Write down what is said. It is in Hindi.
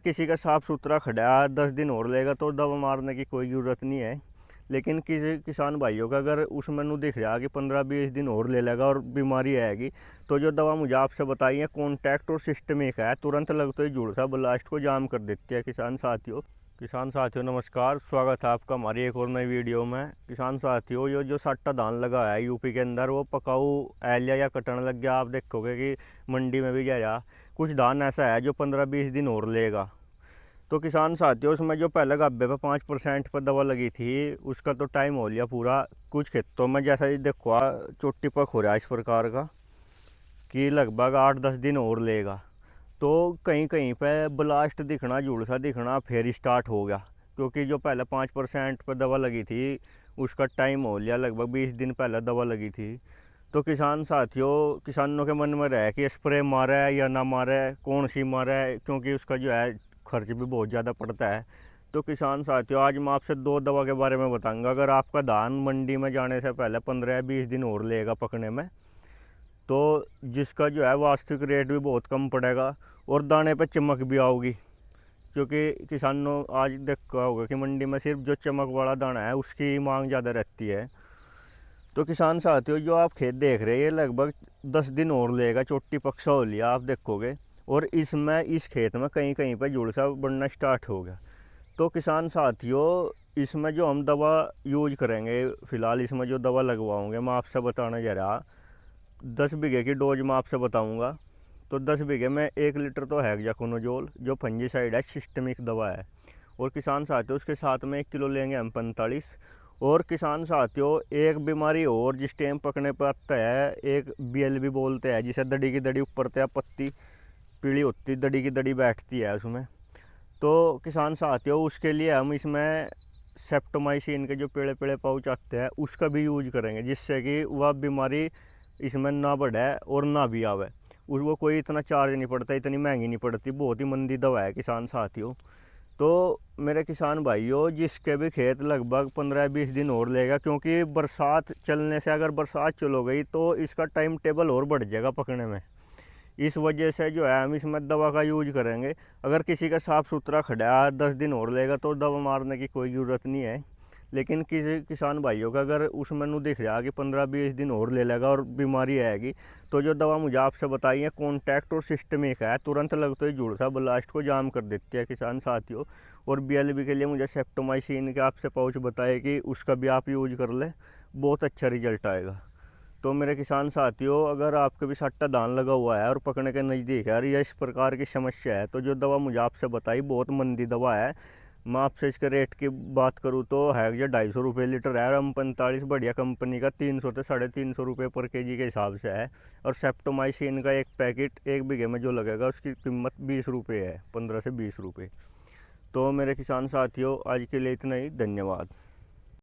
किसी का साफ सुथरा खड़ा 10 दिन और लेगा तो दवा मारने की कोई ज़रूरत नहीं है। लेकिन किसी किसान भाइयों का अगर उसमें नू दिख रहा कि 15-20 दिन और ले लेगा और बीमारी आएगी, तो जो दवा मुझे आपसे बताई है कॉन्टैक्ट और सिस्टमिक है, तुरंत लगते ही जुड़ सा ब्लास्ट को जाम कर देती है। किसान साथियों नमस्कार, स्वागत है आपका हमारी एक और नई वीडियो में। किसान साथियों, ये जो सट्टा धान लगा है यूपी के अंदर, वो पकाऊ एलिया या कटने लग गया। आप देखोगे कि मंडी में भी जा रहा कुछ धान ऐसा है जो 15-20 दिन और लेगा। तो किसान साथियों, उसमें जो पहले गब्बे पे 5% पर दवा लगी थी, उसका तो टाइम हो लिया पूरा। कुछ खेतों में जैसा ही देखो चोटी पक हो रहा है इस प्रकार का कि लगभग 8-10 दिन और लेगा। तो कहीं कहीं पे ब्लास्ट दिखना, जुड़ सा दिखना फिर स्टार्ट हो गया, क्योंकि जो पहले 5% पर दवा लगी थी उसका टाइम हो लिया। लगभग 20 दिन पहले दवा लगी थी। तो किसान साथियों, किसानों के मन में रहे कि स्प्रे मारे या ना मारे, कौन सी मारे, क्योंकि उसका जो है खर्च भी बहुत ज़्यादा पड़ता है। तो किसान साथियों, आज मैं आपसे 2 दवा के बारे में बताऊंगा। अगर आपका धान मंडी में जाने से पहले 15 या 20 दिन और लेगा पकने में, तो जिसका जो है वास्तविक रेट भी बहुत कम पड़ेगा और दाने पे चमक भी आओगी। क्योंकि किसानों आज देखा होगा कि मंडी में सिर्फ जो चमक वाला दाना है उसकी ही मांग ज़्यादा रहती है। तो किसान साथियों, जो आप खेत देख रहे हैं ये लगभग 10 दिन और लेगा, चोटी पक्षा हो लिया आप देखोगे। और इसमें इस खेत में कहीं कहीं पर जुड़ सा बढ़ना स्टार्ट हो गया। तो किसान साथियों, इसमें जो हम दवा यूज करेंगे, फ़िलहाल इसमें जो दवा लगवाऊंगे मैं आपसे बताने जा रहा, 10 बीघे की डोज मैं आपसे बताऊंगा। तो 10 बीघे में 1 लीटर तो हेक्साकोनाजोल जो फंजीसाइड है, सिस्टमिक दवा है। और किसान साथियों, उसके साथ में 1 किलो लेंगे हम 45। और किसान साथियों, एक बीमारी और जिस टाइम पकने पर आता है, एक BLB बोलते हैं, जिसे दड़ी की दड़ी ऊपर से पत्ती पीली होती, दड़ी की दड़ी बैठती है उसमें। तो किसान साथियों, उसके लिए हम इसमें सेप्टोमाइसिन के जो पेड़े पेड़े पाउच आते हैं उसका भी यूज करेंगे, जिससे कि वह बीमारी इसमें ना बढ़े और ना भी आवे। उसको कोई इतना चार्ज नहीं पड़ता, इतनी महंगी नहीं पड़ती, बहुत ही मंदी दवा है किसान साथियों। तो मेरे किसान भाइयों, जिसके भी खेत लगभग 15-20 दिन और लेगा, क्योंकि बरसात चलने से, अगर बरसात चलो गई तो इसका टाइम टेबल और बढ़ जाएगा पकने में। इस वजह से जो है हम इसमें दवा का यूज करेंगे। अगर किसी का साफ़ सुथरा खड़ा 10 दिन और लेगा तो दवा मारने की कोई ज़रूरत नहीं है। लेकिन किसी किसान भाइयों का अगर उसमें नू दिख रहा कि 15-20 दिन और ले लेगा और बीमारी आएगी, तो जो दवा मुझे आपसे बताई है कॉन्टैक्ट और सिस्टमिक है, तुरंत लगते ही जुड़ सा ब्लास्ट को जाम कर देती है किसान साथियों। और BLB के लिए मुझे सेप्टोमाइसिन के आपसे पाउच बताए कि उसका भी आप यूज कर ले, बहुत अच्छा रिजल्ट आएगा। तो मेरे किसान साथियों, अगर आपके भी सट्टा धान लगा हुआ है और पकने के नज़दीक है और यह इस प्रकार की समस्या है, तो जो दवा मुझे आपसे बताई बहुत मंदी दवा है। मैं आपसे इसके रेट की बात करूँ तो है ये 250 रुपये लीटर है। और M45 बढ़िया कंपनी का 300 से 350 रुपये पर केजी के हिसाब से है। और सेप्टोमाइसिन का एक पैकेट 1 बीघे में जो लगेगा उसकी कीमत 20 रुपये है, 15 से 20 रुपये। तो मेरे किसान साथियों, आज के लिए इतना ही, धन्यवाद।